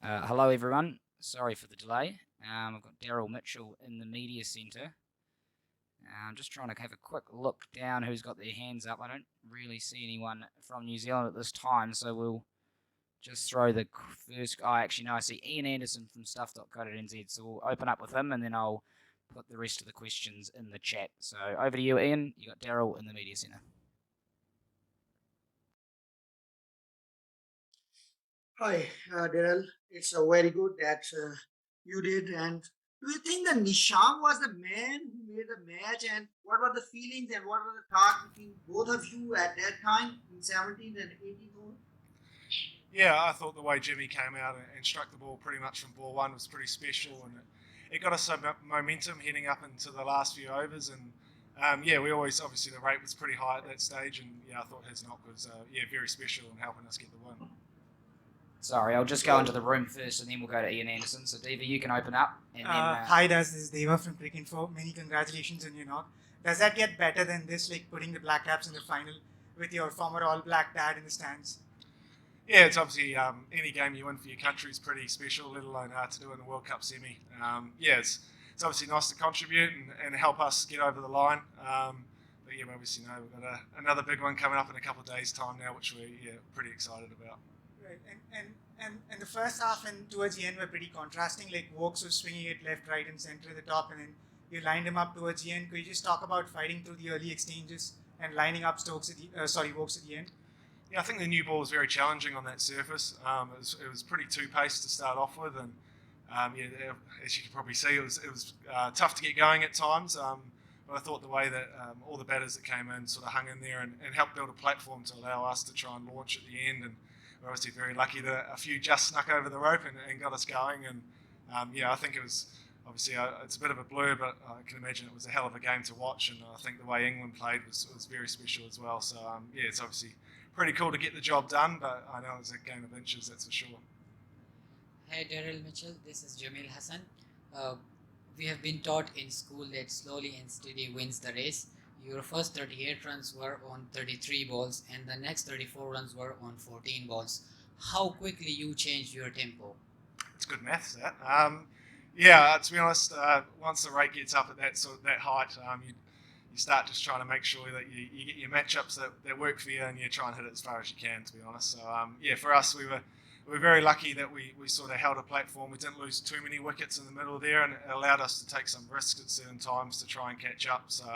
Hello, everyone. Sorry for the delay. I've got Daryl Mitchell in the media centre. I'm just trying to have a quick look down who's got their hands up. I don't really see anyone from New Zealand at this time, so we'll just throw the first. Oh, actually, no, I see Ian Anderson from stuff.co.nz, so we'll open up with him and then I'll put the rest of the questions in the chat. So over to you, Ian. You got Daryl in the media centre. Hi, Daryl. It's very good that you did. And do you think that Nisham was the man who made the match? And what were the feelings and what were the talks between both of you at that time in 17th and 18th over? Yeah, I thought the way Jimmy came out and struck the ball pretty much from ball one was pretty special, and it got us some momentum heading up into the last few overs. And yeah, we always obviously the rate was pretty high at that stage, and yeah, I thought his knock was very special in helping us get the win. Sorry, I'll just go into the room first and then we'll go to Ian Anderson. So, Diva, you can open up. And then, Hi, This is Deva from Cricket Info. Many congratulations on your knock. Does that get better than this, like putting the Black Caps in the final with your former All Black dad in the stands? Yeah, it's obviously any game you win for your country is pretty special, let alone to do in the World Cup semi. Yeah, it's obviously nice to contribute and help us get over the line. But yeah, we obviously know we've got another big one coming up in a couple of days' time now, which we're pretty excited about. Right, and the first half and towards the end were pretty contrasting. Like Wokes was swinging it left, right, and center at the top, and then you lined him up towards the end. Could you just talk about fighting through the early exchanges and lining up Wokes at the end? Yeah, I think the new ball was very challenging on that surface. It was pretty two-paced to start off with, and yeah, as you can probably see, it was tough to get going at times. But I thought the way that all the batters that came in sort of hung in there and helped build a platform to allow us to try and launch at the end. And we're obviously very lucky that a few just snuck over the rope and got us going. And yeah, I think it was obviously it's a bit of a blur, but I can imagine it was a hell of a game to watch. And I think the way England played was very special as well. So yeah, it's obviously pretty cool to get the job done, but I know it's a game of inches, that's for sure. Hey Daryl Mitchell, this is Jamil Hassan. Uh, we have been taught in school that slowly and steady wins the race. Your first 38 runs were on 33 balls, and the next 34 runs were on 14 balls. How quickly you changed your tempo? It's good maths, that. Yeah, to be honest, once the rate gets up at that height, you start just trying to make sure that you get your matchups that work for you, and you try and hit it as far as you can, to be honest. So yeah, for us, we were very lucky that we sort of held a platform. We didn't lose too many wickets in the middle there, and it allowed us to take some risks at certain times to try and catch up. So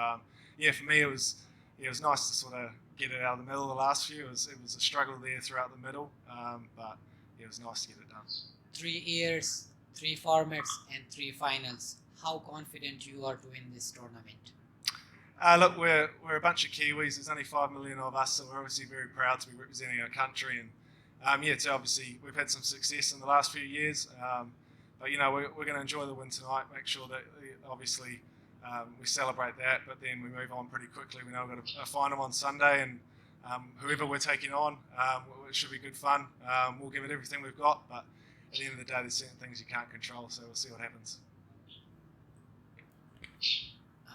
yeah, for me, it was nice to sort of get it out of the middle. The last few, it was a struggle there throughout the middle, but yeah, it was nice to get it done. 3 years, 3 formats, and 3 finals. How confident you are to win this tournament? Look, we're a bunch of Kiwis. There's only 5 million of us, so we're obviously very proud to be representing our country. And yeah, so obviously we've had some success in the last few years. But you know, we're going to enjoy the win tonight. Make sure that obviously we celebrate that, but then we move on pretty quickly. We know we've got a final on Sunday, and whoever we're taking on, it should be good fun. We'll give it everything we've got, but at the end of the day, there's certain things you can't control. So we'll see what happens.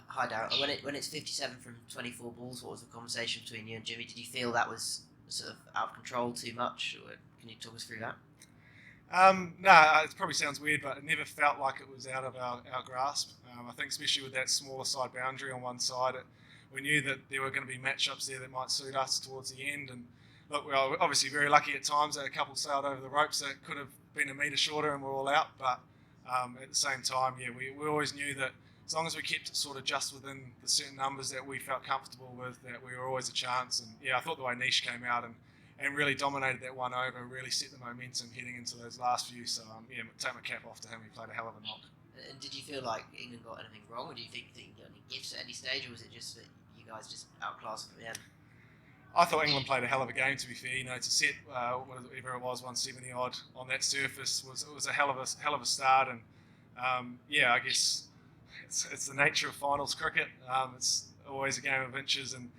Hi Daryl. When it's 57 from 24 balls, what was the conversation between you and Jimmy? Did you feel that was sort of out of control too much? Or can you talk us through that? No, it probably sounds weird, but it never felt like it was out of our grasp. I think especially with that smaller side boundary on one side, we knew that there were going to be matchups there that might suit us towards the end. And look, we were obviously very lucky at times that a couple sailed over the ropes that could have been a metre shorter and we're all out. But at the same time, yeah, we always knew that as long as we kept it sort of just within the certain numbers that we felt comfortable with, that we were always a chance. And yeah, I thought the way Nish came out and really dominated that one over, really set the momentum heading into those last few. So yeah, take my cap off to him. He played a hell of a knock. And did you feel like England got anything wrong, or do you think that you got any gifts at any stage, or was it just that you guys just outclassed them at the end? I thought England played a hell of a game. To be fair, you know, to set whatever it was, 170 odd on that surface was a hell of a start. And yeah, I guess it's the nature of finals cricket. It's always a game of inches, and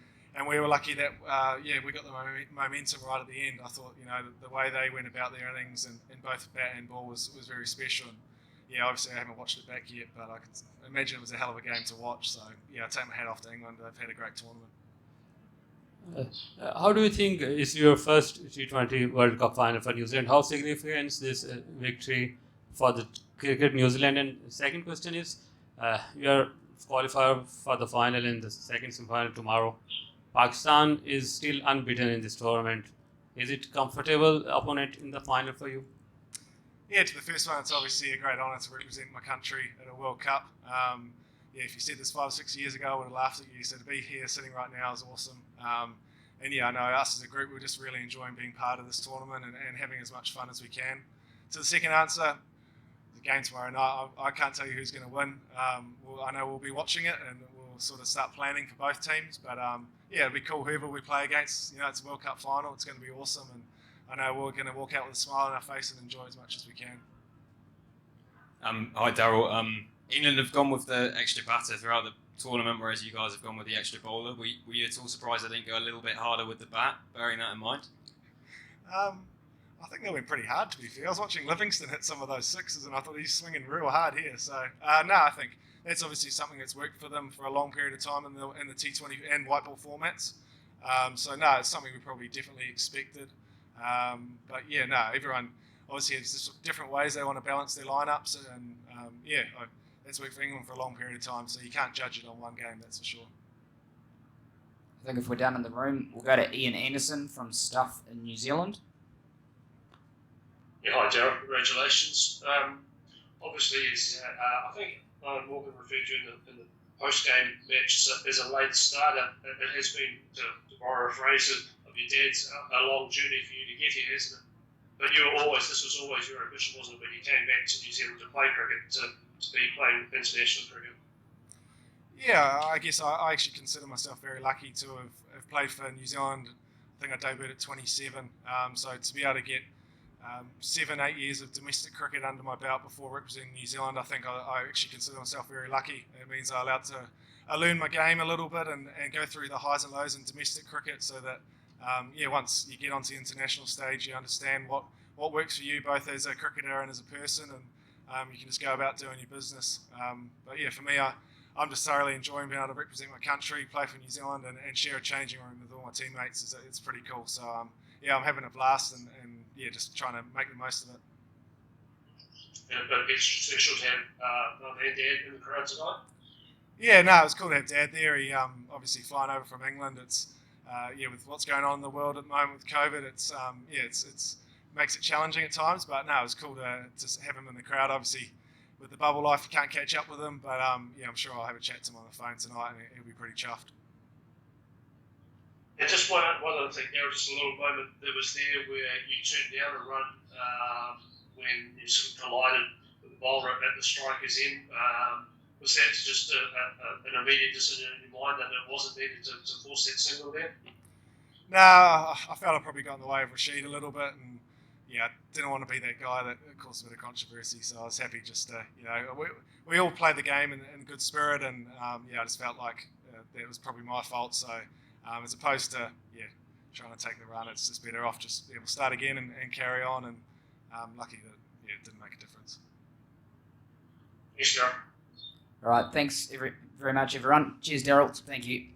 we were lucky that yeah, we got the momentum right at the end. I thought, you know, the way they went about their innings and both bat and ball was very special. And yeah, obviously I haven't watched it back yet, but I can imagine it was a hell of a game to watch. So yeah, I take my hat off to England. They've had a great tournament. How do you think is your first T20 World Cup final for New Zealand? How significant is this victory for the cricket New Zealand? And second question is, you are qualified for the final and the second semi-final tomorrow. Pakistan is still unbeaten in this tournament. Is it comfortable opponent in the final for you? Yeah, to the first one, it's obviously a great honour to represent my country at a World Cup. Yeah, if you said this 5 or 6 years ago, I would have laughed at you. So to be here sitting right now is awesome. And yeah, I know us as a group, we're just really enjoying being part of this tournament and having as much fun as we can. To the second answer, the game tomorrow night, I can't tell you who's going to win. I know we'll be watching it and we'll sort of start planning for both teams. But yeah, it'll be cool whoever we play against. You know, it's a World Cup final. It's going to be awesome. And I know we're going to walk out with a smile on our face and enjoy as much as we can. Hi, Daryl. England have gone with the extra batter throughout the tournament, whereas you guys have gone with the extra bowler. Were you at all surprised I didn't go a little bit harder with the bat, bearing that in mind? I think they went pretty hard, to be fair. I was watching Livingston hit some of those sixes, and I thought he's swinging real hard here. So, no, I think that's obviously something that's worked for them for a long period of time in the T20 and white ball formats. So, no, it's something we probably definitely expected. But, yeah, no, everyone obviously has just different ways they want to balance their lineups. And, that's worked for England for a long period of time. So you can't judge it on one game, that's for sure. I think if we're down in the room, we'll go to Ian Anderson from Stuff in New Zealand. Yeah, hi Daryl, congratulations. Obviously, I think Owen Morgan referred to in the post-game match as a late starter. It has been, to borrow a phrase of your dad's, a long journey for you to get here, hasn't it? But this was always your ambition, wasn't it, when you came back to New Zealand to play cricket, to be playing international cricket? Yeah, I guess I actually consider myself very lucky to have played for New Zealand. I think I debuted at 27. So to be able to get 7-8 years of domestic cricket under my belt before representing New Zealand, I think I actually consider myself very lucky. It means I learn my game a little bit and go through the highs and lows in domestic cricket so that, once you get onto the international stage, you understand what works for you both as a cricketer and as a person, and you can just go about doing your business. But yeah, for me, I'm just thoroughly enjoying being able to represent my country, play for New Zealand, and share a changing room with all my teammates. It's pretty cool. So I'm having a blast and just trying to make the most of it. And a bit extra special to have Mum and Dad in the crowd tonight. Yeah, no, it was cool to have Dad there. He obviously flying over from England. It's with what's going on in the world at the moment with COVID, it's makes it challenging at times. But no, it was cool to have him in the crowd. Obviously, with the bubble life, you can't catch up with him. But I'm sure I'll have a chat to him on the phone tonight, and he'll be pretty chuffed. And just one other thing, there was just a little moment that was there where you turned down a run when you sort of collided with the bowler at the striker's end. Was that just an immediate decision in your mind that it wasn't needed to force that single there? No, I felt I probably got in the way of Rashid a little bit, and I didn't want to be that guy that caused a bit of controversy. So I was happy just to, we all played the game in good spirit, and I just felt like that was probably my fault. So as opposed to trying to take the run, it's just better off just we'll start again and carry on. And lucky that it didn't make a difference. Yes, sir. All right, thanks very much, everyone. Cheers, Daryl. Thank you.